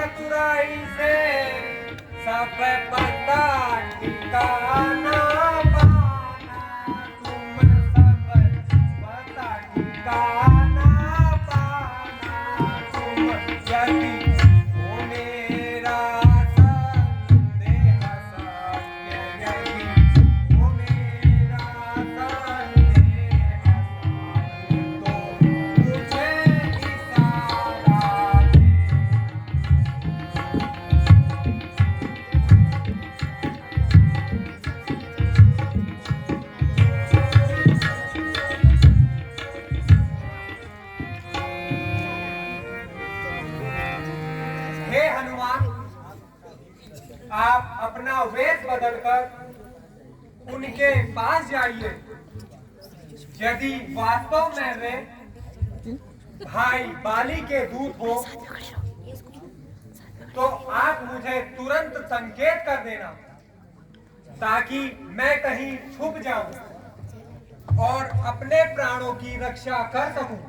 चतुराई से सब पता ठिकाना पाना, तुम सब पता ठिकाना पाना, तुम यदि हो मेरा संदेह सत्य, यदि हो मेरा संदेह सत्य, तो मुझे इशारा दे। हे हनुमान, आप अपना वेश बदलकर उनके पास जाइए। यदि वास्तव में वे भाई बाली के दूत हो तो आप मुझे तुरंत संकेत कर देना, ताकि मैं कहीं छुप जाऊं और अपने प्राणों की रक्षा कर सकूं।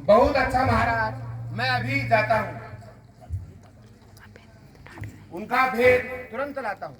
बहुत अच्छा महाराज, मैं अभी जाता हूँ, उनका भेद तुरंत लाता हूँ।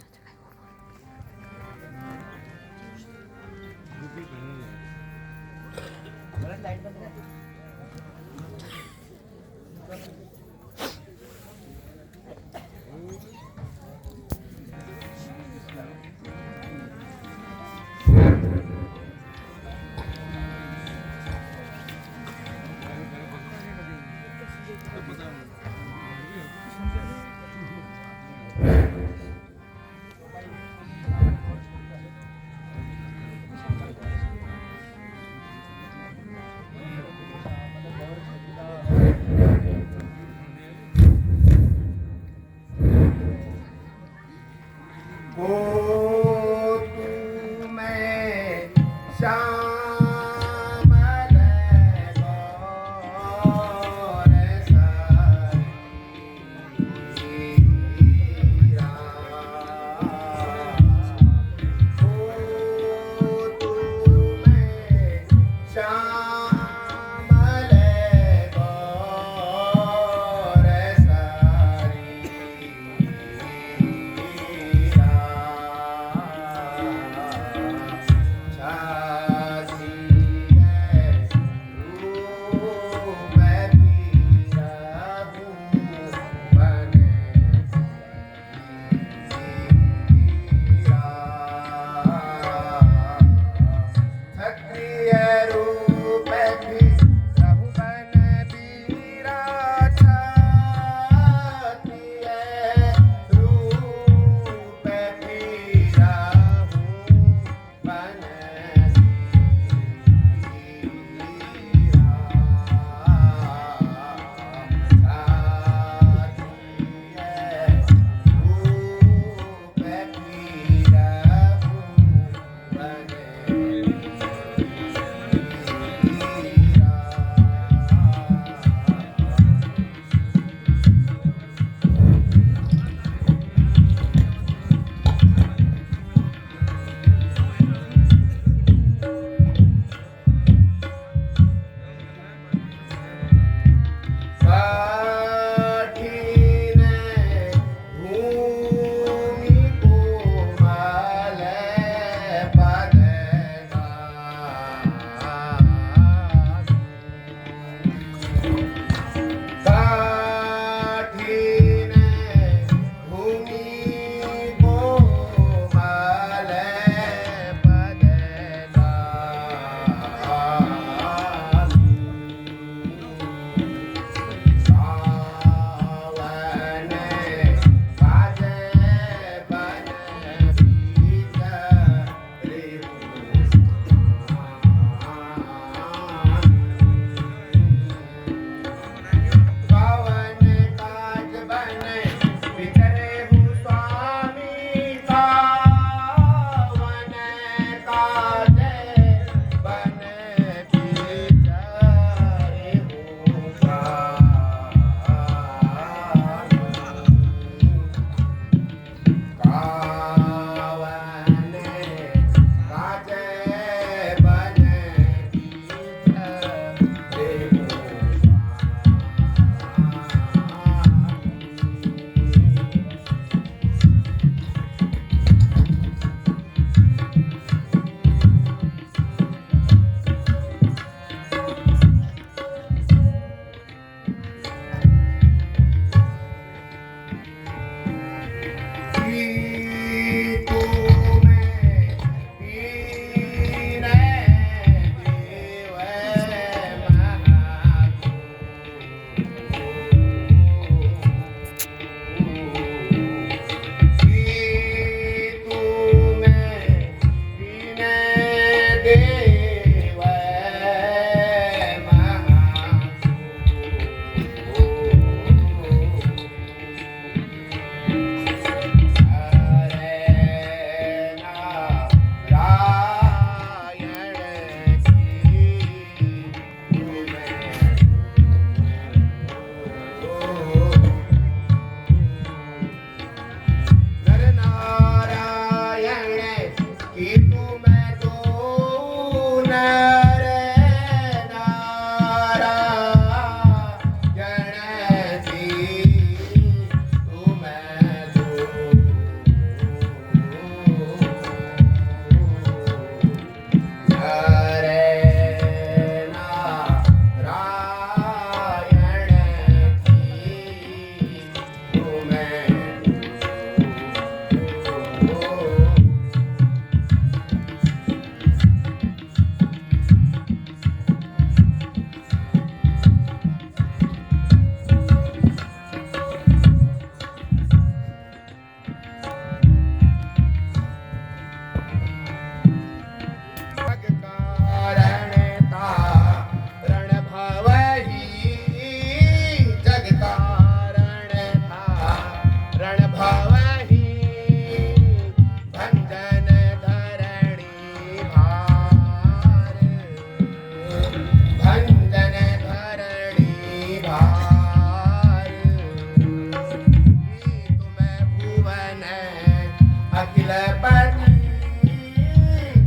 पति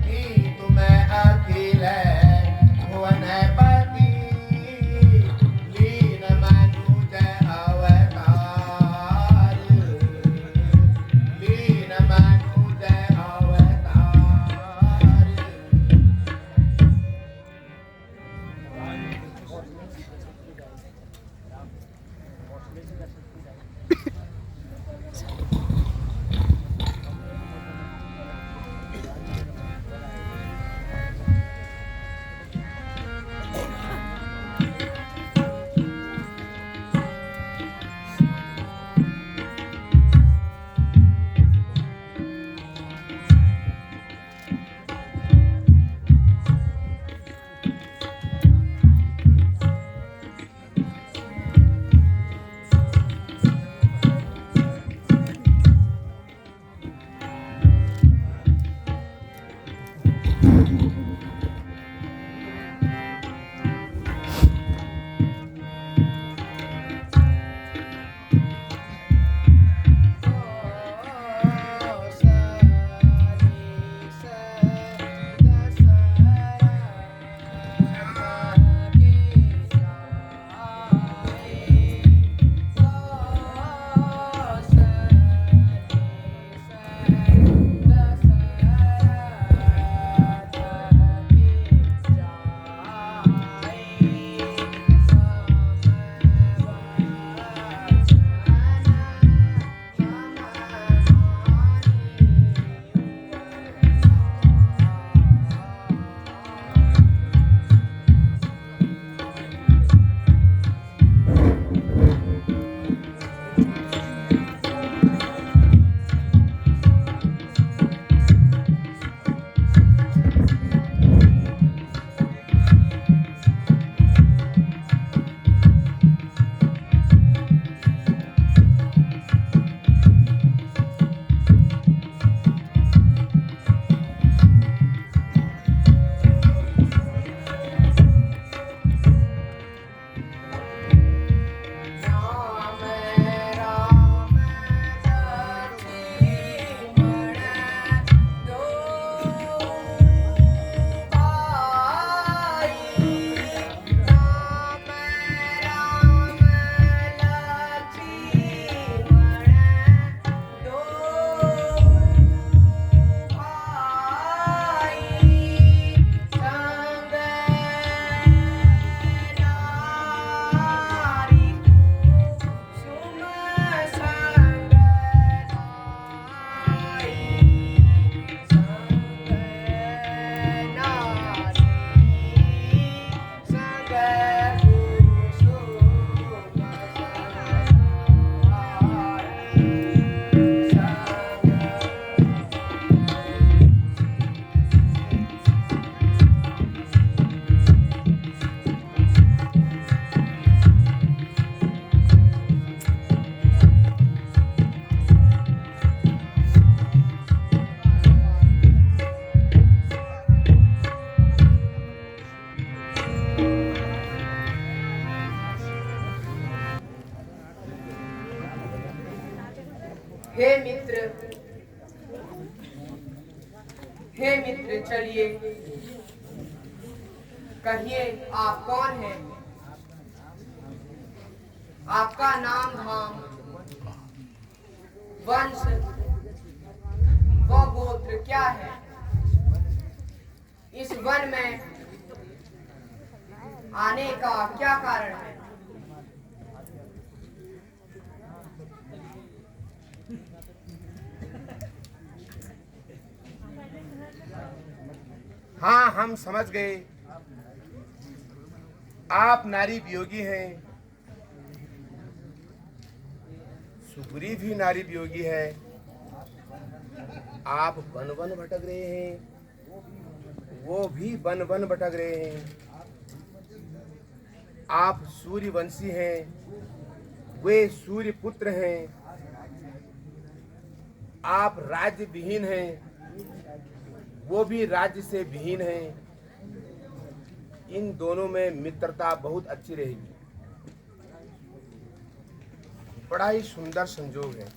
की तुम्हें अखिल भुवन पति लीन मनुज अवतार लीन मनुज अवतार। हे मित्र चलिए कहिए आप कौन हैं? आपका नाम धाम वंश व गोत्र क्या है? इस वन में आने का क्या कारण है? हाँ, हम समझ गए। आप नारी वियोगी हैं, सुग्रीव भी नारी वियोगी है। आप वन वन भटक रहे हैं, वो भी वन वन भटक रहे हैं। आप सूर्यवंशी हैं, वे सूर्य पुत्र हैं। आप राज्य विहीन हैं, वो भी राज्य से विहीन हैं। इन दोनों में मित्रता बहुत अच्छी रहेगी। बड़ा ही सुंदर संजोग है।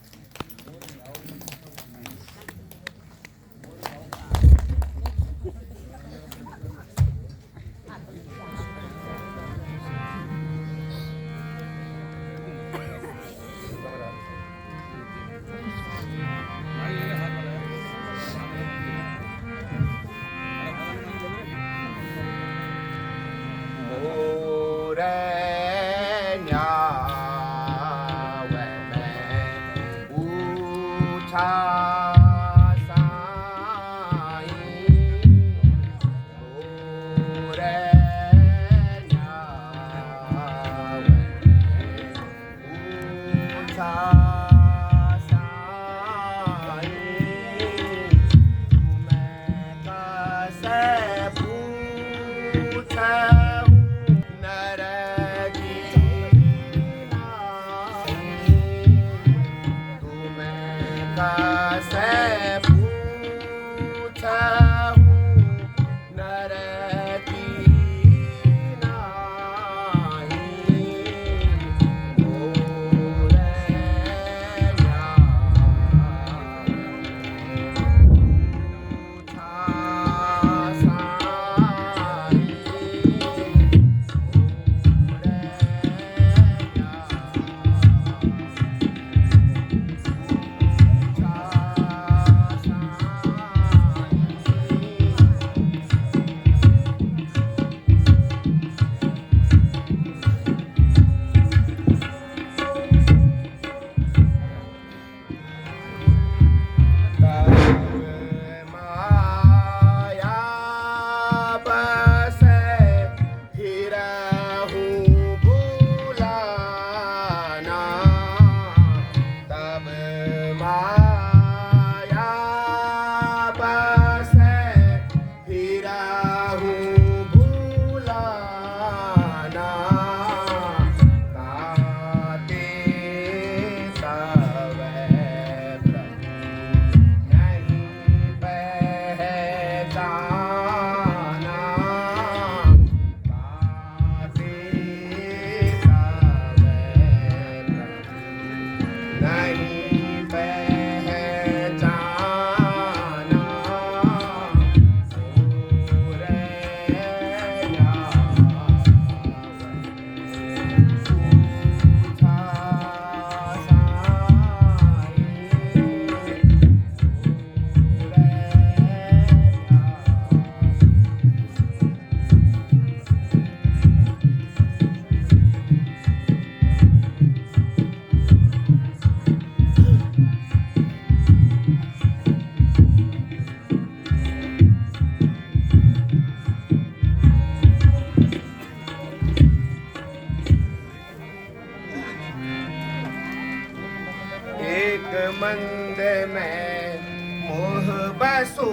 मंद में मोह बसो,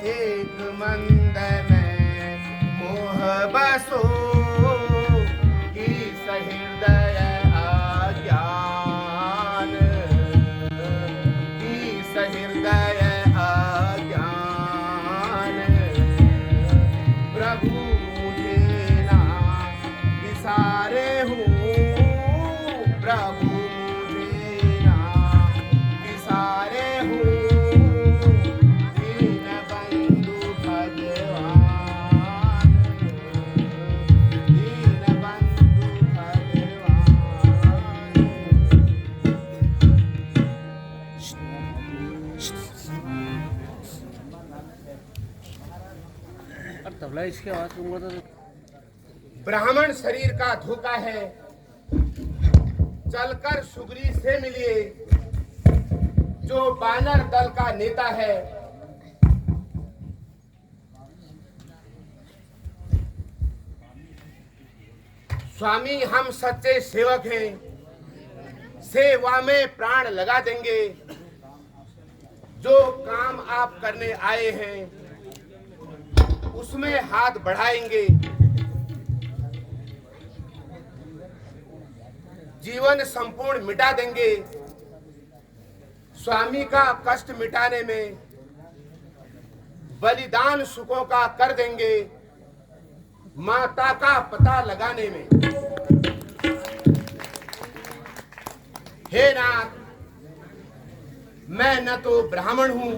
एक मंद में मोह बसो, की सहृदय अज्ञान, की सहृदय अज्ञान, प्रभु मुझे ना विसारे हूँ, प्रभु तबला इसकी आवाज सुनूंगा तो ब्राह्मण शरीर का धोखा है, चलकर सुग्री से मिलिए जो बानर दल का नेता है। स्वामी हम सच्चे सेवक हैं, सेवा में प्राण लगा देंगे, जो काम आप करने आए हैं उसमें हाथ बढ़ाएंगे। जीवन संपूर्ण मिटा देंगे, स्वामी का कष्ट मिटाने में बलिदान सुखों का कर देंगे, माता का पता लगाने में। हे नाथ, मैं न तो ब्राह्मण हूं,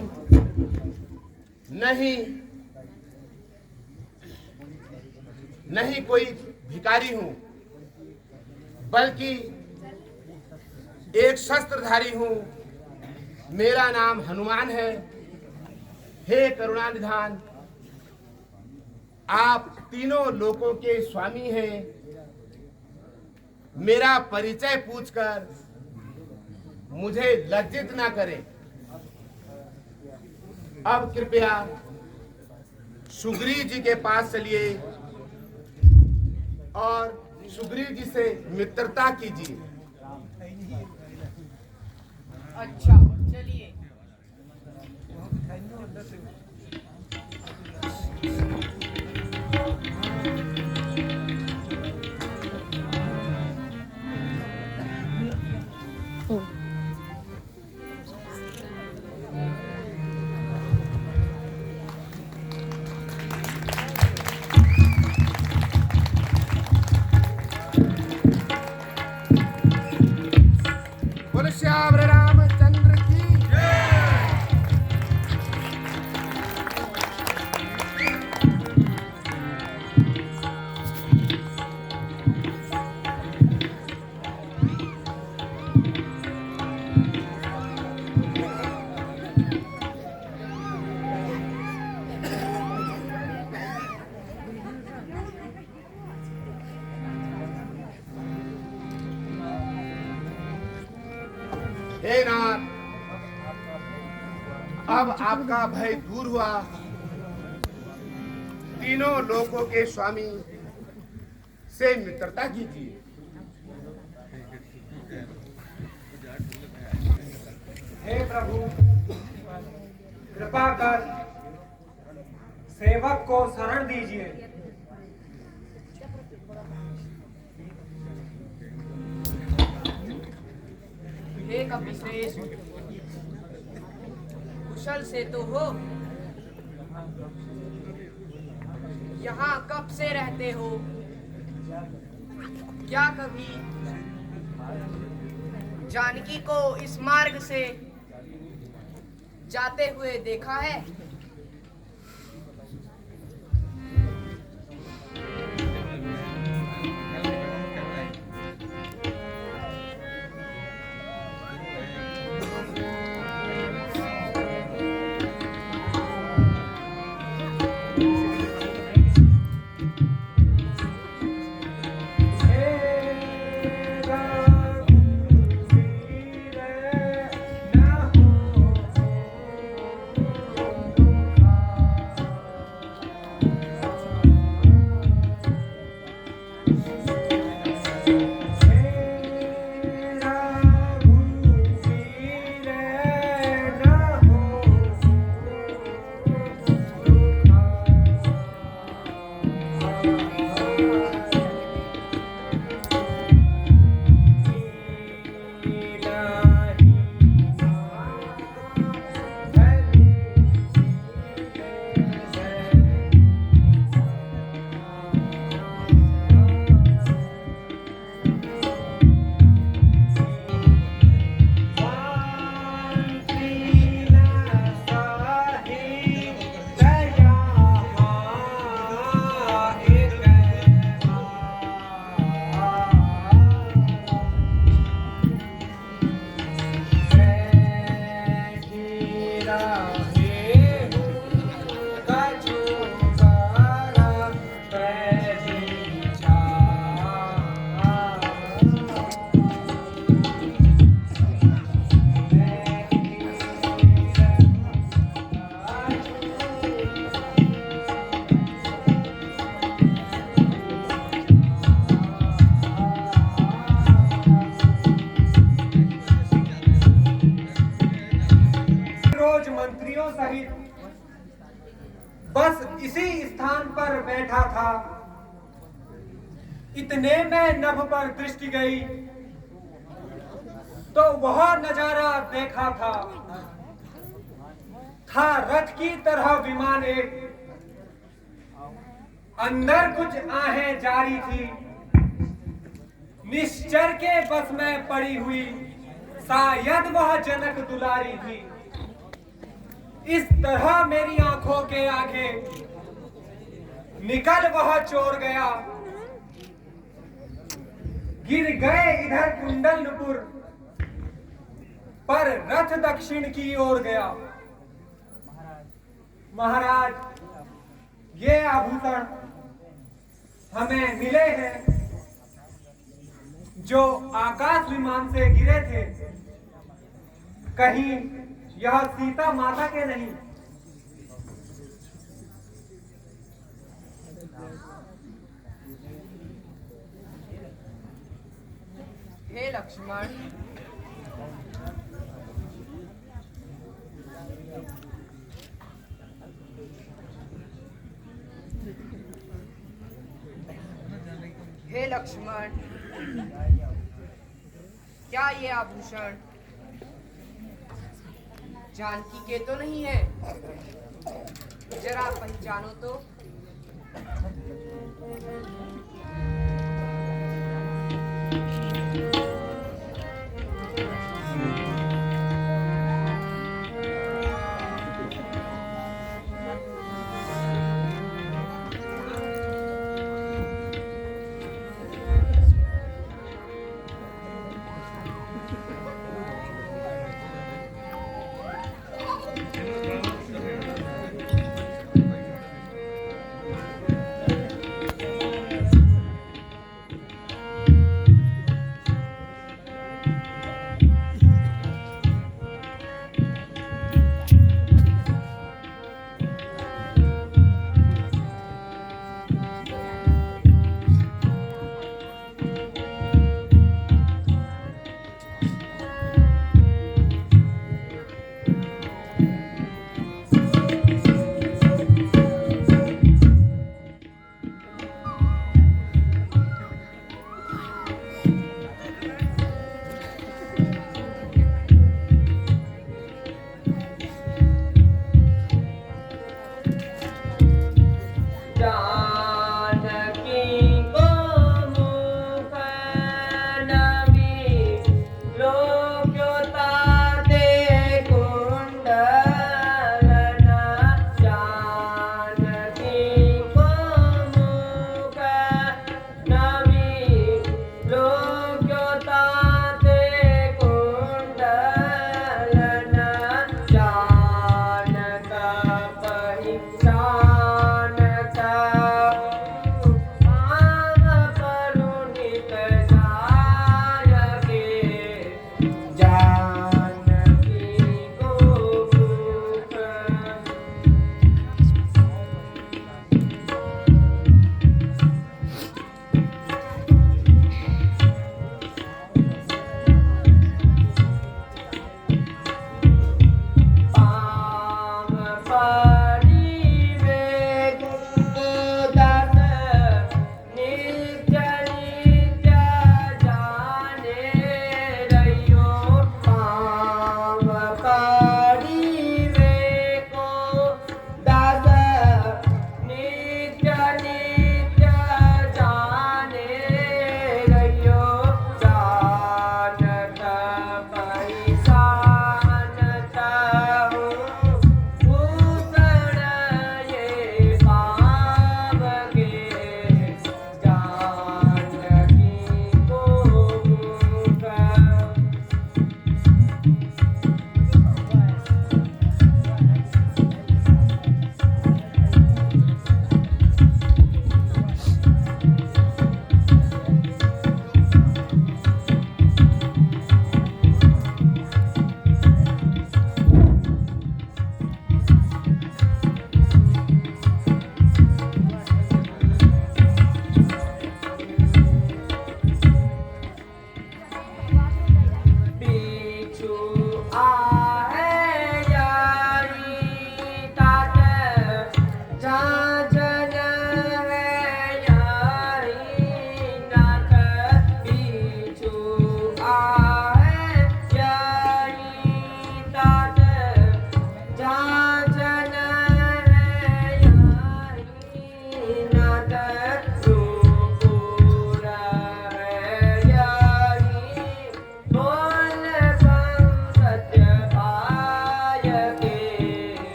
नहीं कोई भिखारी हूं, बल्कि एक शस्त्रधारी हूं। मेरा नाम हनुमान है। हे करुणानिधान, आप तीनों लोगों के स्वामी हैं। मेरा परिचय पूछकर मुझे लज्जित ना करें। अब कृपया सुग्रीव जी के पास चलिए और सुग्रीव जी से मित्रता कीजिए। अच्छा चलिए। बोलो श्याम रामचंद्र की। हे नाथ, अब आपका भय दूर हुआ। तीनों लोगों के स्वामी से मित्रता कीजिए। हे प्रभु, कृपा कर सेवक को शरण दीजिए। हे कपिश्रेष्ठ, कुशल से तो हो। यहाँ कब से रहते हो? क्या कभी जानकी को इस मार्ग से जाते हुए देखा है? बस इसी स्थान पर बैठा था। इतने में नभ पर दृष्टि गई तो वह नजारा देखा था रथ की तरह विमान एक, अंदर कुछ आहें जारी थी, निश्चर के बस में पड़ी हुई, शायद वह जनक दुलारी थी। इस तरह मेरी आंखों के आगे निकल वह चोर गया, गिर गए इधर कुंडलपुर पर रथ दक्षिण की ओर गया। महाराज, ये आभूषण हमें मिले हैं जो आकाश विमान से गिरे थे। कहीं यह सीता माता के नहीं। हे लक्ष्मण, हे लक्ष्मण, क्या ये आभूषण जानकी के तो नहीं है? जरा पहचानो तो।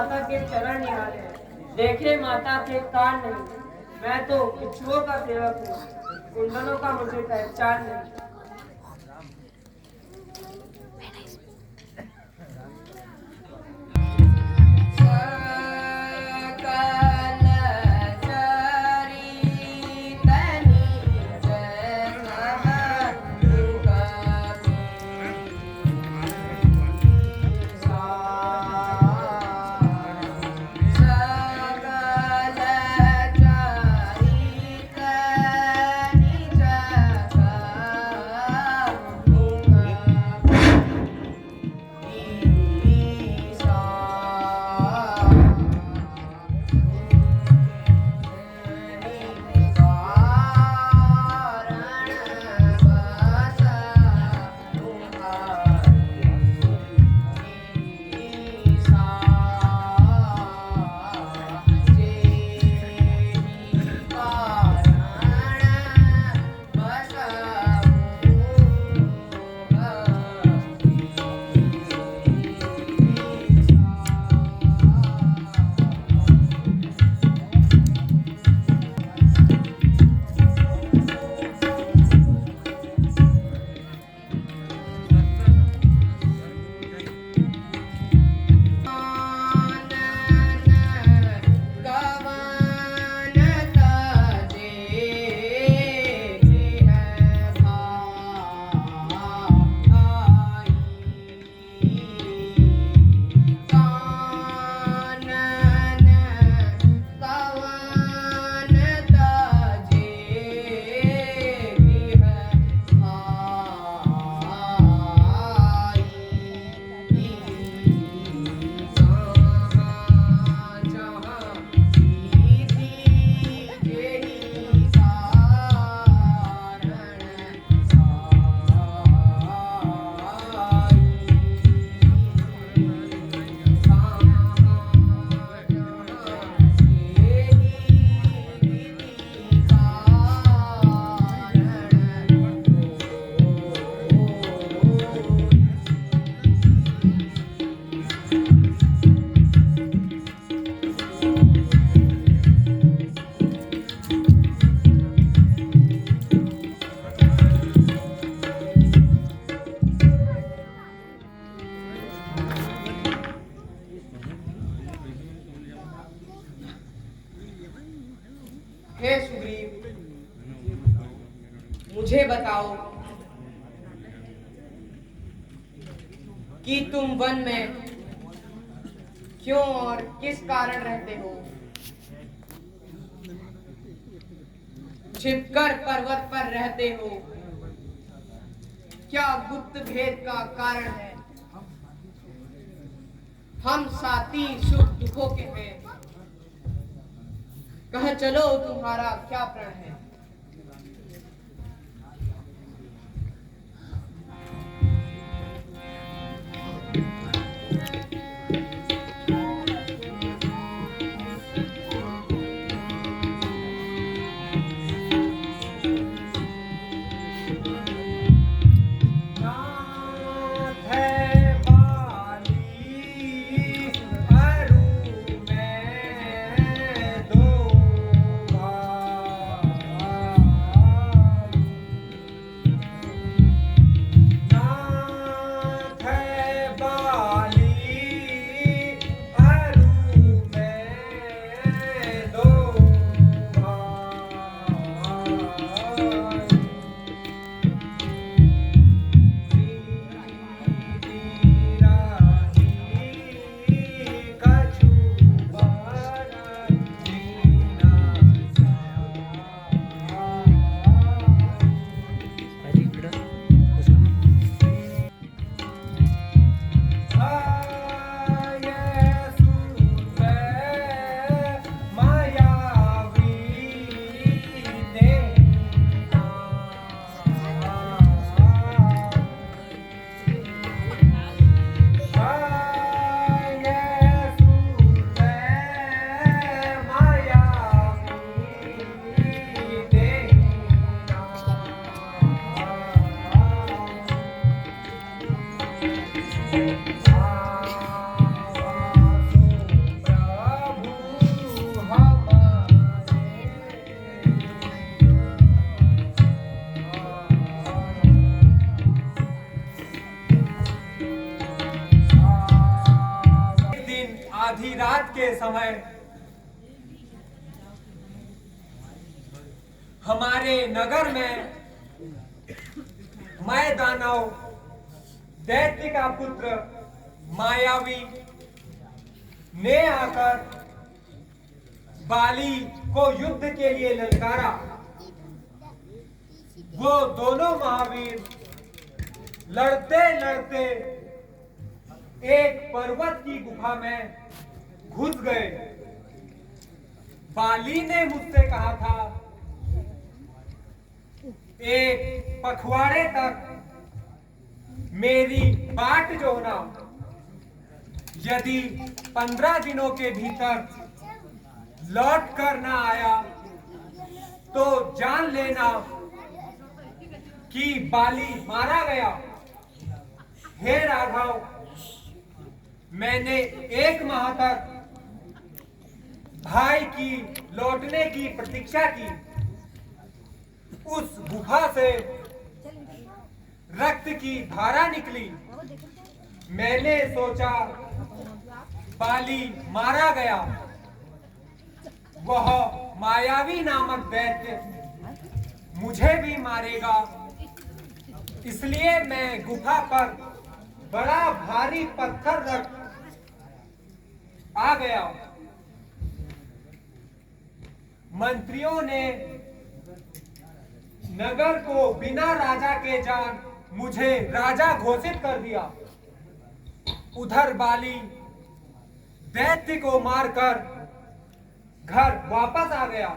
माता के चरण निहारे हैं। देखे माता के कान नहीं, मैं तो बिच्छुओं का सेवक हूँ, कुंडलों का मुझे पहचान नहीं। हे सुग्रीव, मुझे बताओ कि तुम वन में क्यों और किस कारण रहते हो? छिपकर पर्वत पर रहते हो, क्या गुप्त भेद का कारण है? हम साथी सुख दुखों के हैं, कह चलो तुम्हारा क्या प्रण है? रात के समय हमारे नगर में मैं दानव दैत्य का पुत्र मायावी ने आकर बाली को युद्ध के लिए ललकारा। वो दोनों महावीर लड़ते लड़ते एक पर्वत की गुफा में घुस गए। बाली ने मुझसे कहा था एक पखवाड़े तक मेरी बाट जोहना, यदि 15 दिनों के भीतर लौट कर ना आया तो जान लेना कि बाली मारा गया। हे राघव, मैंने 1 माह तक भाई की लौटने की प्रतीक्षा की। उस गुफा से रक्त की धारा निकली। मैंने सोचा बाली मारा गया, वह मायावी नामक दैत्य मुझे भी मारेगा। इसलिए मैं गुफा पर बड़ा भारी पत्थर रख आ गया। मंत्रियों ने नगर को बिना राजा के जान मुझे राजा घोषित कर दिया। उधर बाली दैत्य को मारकर घर वापस आ गया।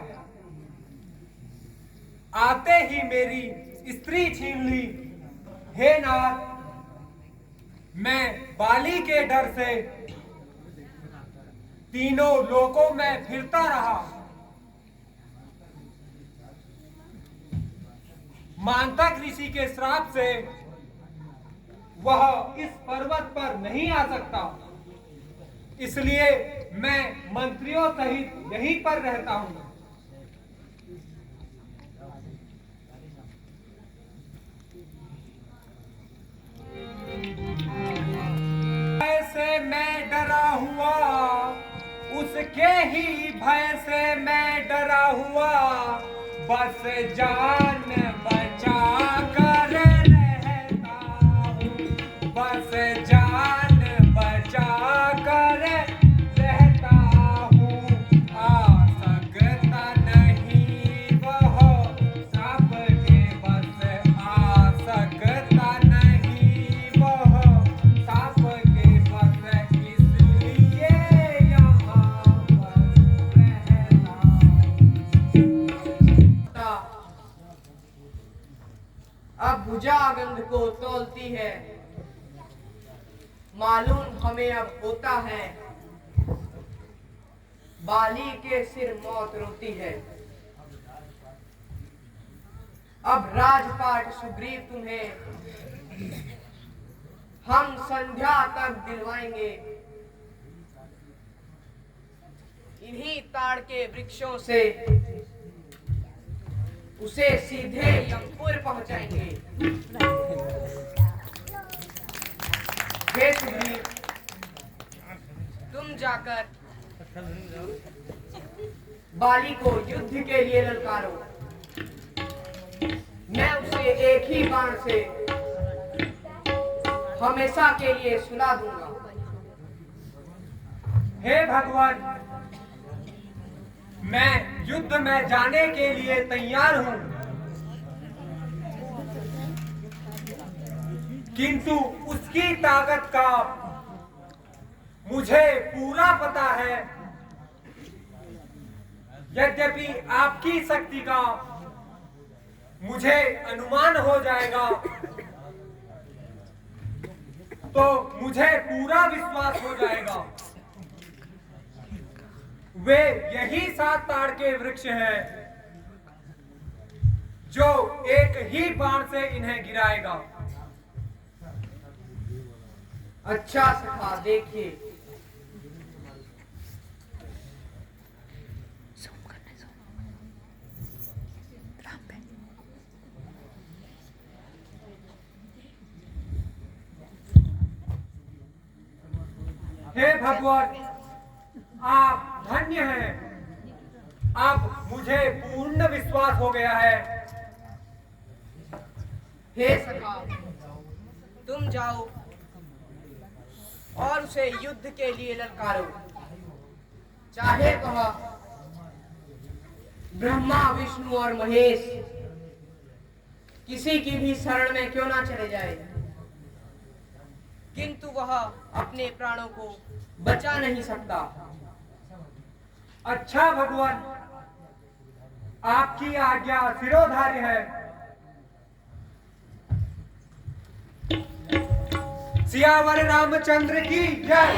आते ही मेरी स्त्री छीन ली। हे नाथ, मैं बाली के डर से तीनों लोकों में फिरता रहा। मांतक ऋषि के श्राप से वह इस पर्वत पर नहीं आ सकता, इसलिए मैं मंत्रियों सहित यहीं पर रहता हूं। ऐसे मैं डरा हुआ, उसके ही भय से मैं डरा हुआ। बस जान बचा कर रहता हूँ, बस जान बचा कर रहता हूँ। आ सकता नहीं वह सबके बस, आ सकता नहीं वह सबके बस, इसलिए यहाँ पर रहता हूँ। अब भुजागंध को तोलती है, मालूम हमें अब होता है। बाली के सिर मौत रोती है। अब राजपाट सुग्रीव तुम्हें हम संध्या तक दिलवाएंगे। इन्हीं ताड़ के वृक्षों से उसे सीधे यमपुर पहुंचाएंगे। हे सुग्रीव, तुम जाकर बाली को युद्ध के लिए ललकारो। मैं उसे एक ही बाण से हमेशा के लिए सुला दूंगा। हे भगवान, मैं युद्ध में जाने के लिए तैयार हूं, किंतु उसकी ताकत का मुझे पूरा पता है। यद्यपि आपकी शक्ति का मुझे अनुमान हो जाएगा, तो मुझे पूरा विश्वास हो जाएगा। वे यही 7 ताड़ के वृक्ष हैं जो एक ही बाण से इन्हें गिराएगा। अच्छा सखा, देखिए हे भगवान, आप धन्य हैं। अब मुझे पूर्ण विश्वास हो गया है। हे सखा, तुम जाओ और उसे युद्ध के लिए ललकारो, चाहे वह ब्रह्मा विष्णु और महेश किसी की भी शरण में क्यों ना चले जाए, किंतु वह अपने प्राणों को बचा नहीं सकता। अच्छा भगवान, आपकी आज्ञा सिरोधार्य है। सियावर रामचंद्र की जय।